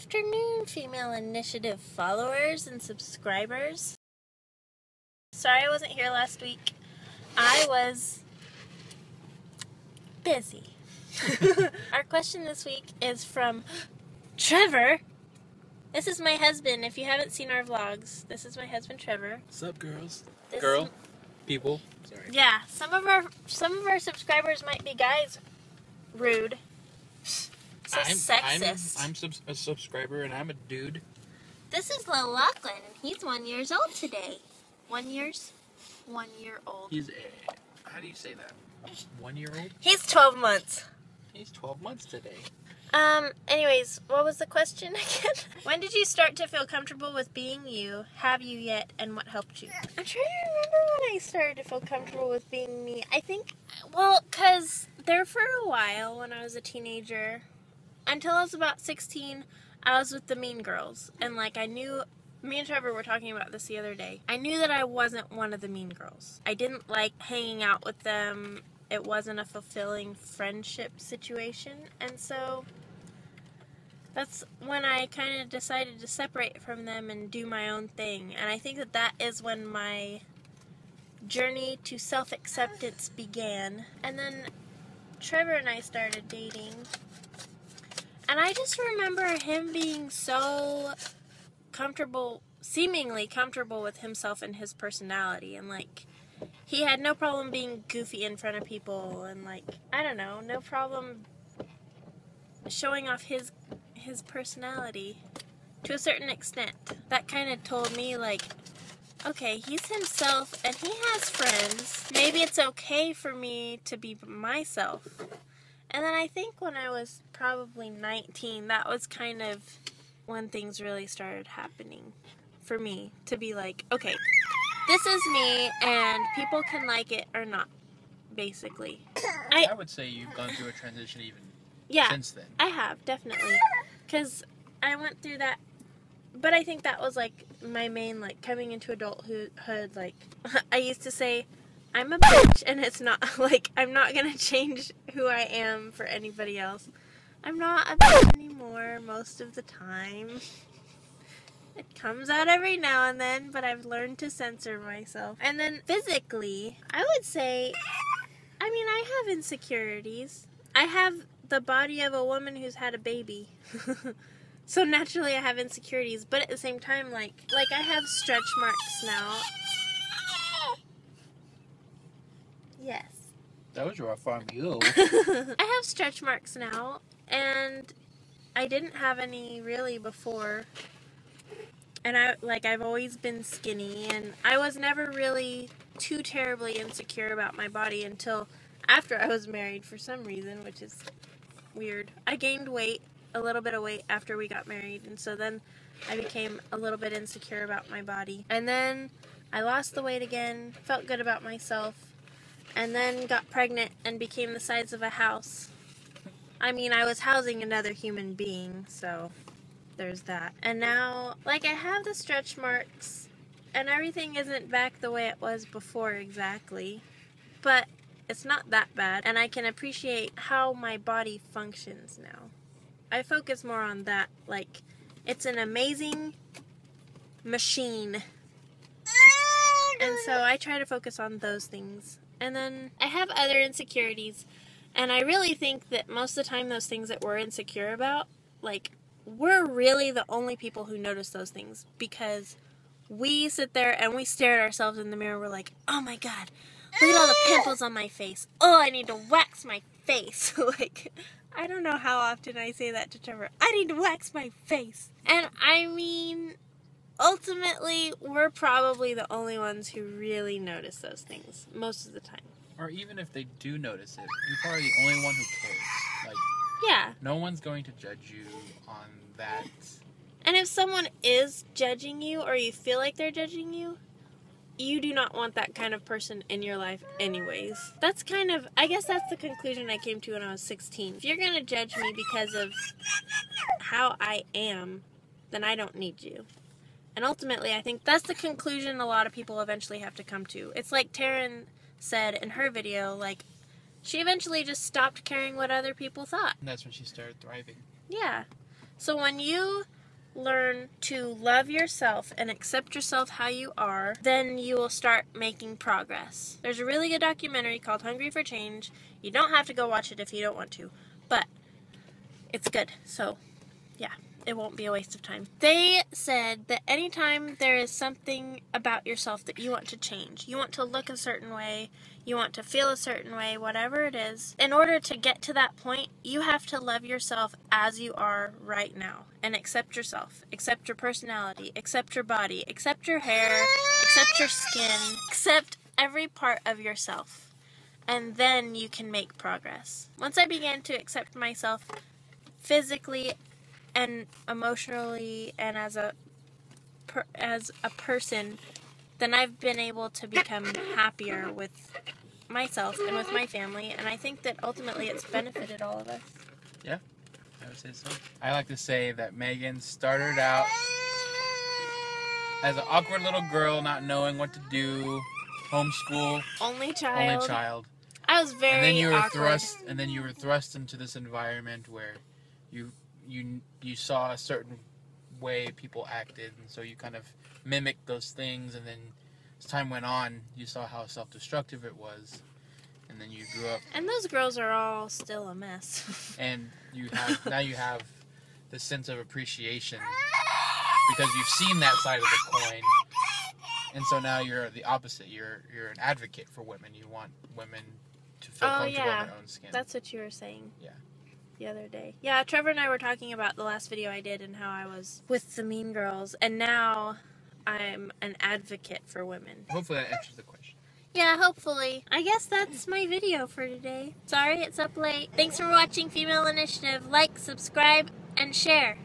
afternoon, Female Initiative followers and subscribers. Sorry I wasn't here last week. I was busy. Our question this week is from Trevor. This is my husband. If you haven't seen our vlogs, this is my husband Trevor. What's up, girls? People. Sorry. Yeah, some of our subscribers might be guys. Rude. So sexist. I'm a subscriber and I'm a dude. This is Lachlan, and he's 1 year old today. 1 year old. He's how do you say that? 1 year old? He's 12 months. He's 12 months today. Anyways, what was the question again? When did you start to feel comfortable with being you? Have you yet? And what helped you? I'm trying to remember when I started to feel comfortable with being me. I think, because there for a while when I was a teenager, until I was about 16, I was with the mean girls. And, I knew, me and Trevor were talking about this the other day. I knew that I wasn't one of the mean girls. I didn't like hanging out with them. It wasn't a fulfilling friendship situation. And so that's when I kind of decided to separate from them and do my own thing. And I think that is when my journey to self-acceptance began. And then Trevor and I started dating. And I just remember him being so comfortable, seemingly comfortable with himself and his personality. And, he had no problem being goofy in front of people. And, I don't know, no problem showing off his personality to a certain extent. That kind of told me, okay, he's himself and he has friends. Maybe it's okay for me to be myself. And then I think when I was probably 19, that was kind of when things really started happening for me. To be okay, this is me and people can like it or not, basically. I would say you've gone through a transition even since then. I have, definitely. Because I went through that, but I think that was, my main, coming into adulthood, I used to say, I'm a bitch, and it's not, I'm not going to change who I am for anybody else. I'm not a bitch anymore most of the time. It comes out every now and then, but I've learned to censor myself. And then physically, I would say, I have insecurities. I have the body of a woman who's had a baby. So naturally I have insecurities, but at the same time, I have stretch marks now. Yes. That was rough on you. I have stretch marks now, and I didn't have any really before. And I've always been skinny, and I was never really too terribly insecure about my body until after I was married for some reason, which is weird. I gained a little bit of weight after we got married, and so then I became a little bit insecure about my body. And then I lost the weight again, felt good about myself, and then got pregnant and became the size of a house. I was housing another human being, so there's that. And now, I have the stretch marks, and everything isn't back the way it was before exactly, but it's not that bad, and I can appreciate how my body functions now. I focus more on that, it's an amazing machine. And so I try to focus on those things. And then I have other insecurities, and I really think that most of the time those things that we're insecure about, we're really the only people who notice those things, because we sit there and we stare at ourselves in the mirror, we're like, oh my god, look at all the pimples on my face. Oh, I need to wax my face. I don't know how often I say that to Trevor. I need to wax my face. And ultimately, we're probably the only ones who really notice those things most of the time. Or even if they do notice it, you're probably the only one who cares. Yeah. No one's going to judge you on that. And if someone is judging you, or you feel like they're judging you, you do not want that kind of person in your life anyways. That's I guess that's the conclusion I came to when I was 16. If you're going to judge me because of how I am, then I don't need you. And ultimately, I think that's the conclusion a lot of people eventually have to come to. It's like TARYN said in her video, she eventually just stopped caring what other people thought. And that's when she started thriving. Yeah. So when you learn to love yourself and accept yourself how you are, then you will start making progress. There's a really good documentary called Hungry for Change. You don't have to go watch it if you don't want to, but it's good. So, yeah, it won't be a waste of time. They said that anytime there is something about yourself that you want to change, you want to look a certain way, you want to feel a certain way, whatever it is, in order to get to that point, you have to love yourself as you are right now and accept yourself, accept your personality, accept your body, accept your hair, accept your skin, accept every part of yourself, and then you can make progress. Once I began to accept myself physically and emotionally and as a person, then I've been able to become happier with myself and with my family, and I think that ultimately it's benefited all of us. Yeah, I would say so. I like to say that Megan started out as an awkward little girl, not knowing what to do, homeschool, Only child. I was very and then you were awkward. thrust into this environment where you saw a certain way people acted, and so you kind of mimicked those things, and then as time went on, you saw how self-destructive it was, and then you grew up. And those girls are all still a mess. And now you have this sense of appreciation because you've seen that side of the coin, and so now you're the opposite. You're an advocate for women. You want women to feel comfortable in their own skin. That's what you were saying. Yeah. The other day. Yeah, Trevor and I were talking about the last video I did and how I was with the mean girls, and now I'm an advocate for women. Hopefully that answers the question. Yeah, hopefully. I guess that's my video for today. Sorry it's up late. Thanks for watching Female Initiative. Like, subscribe, and share.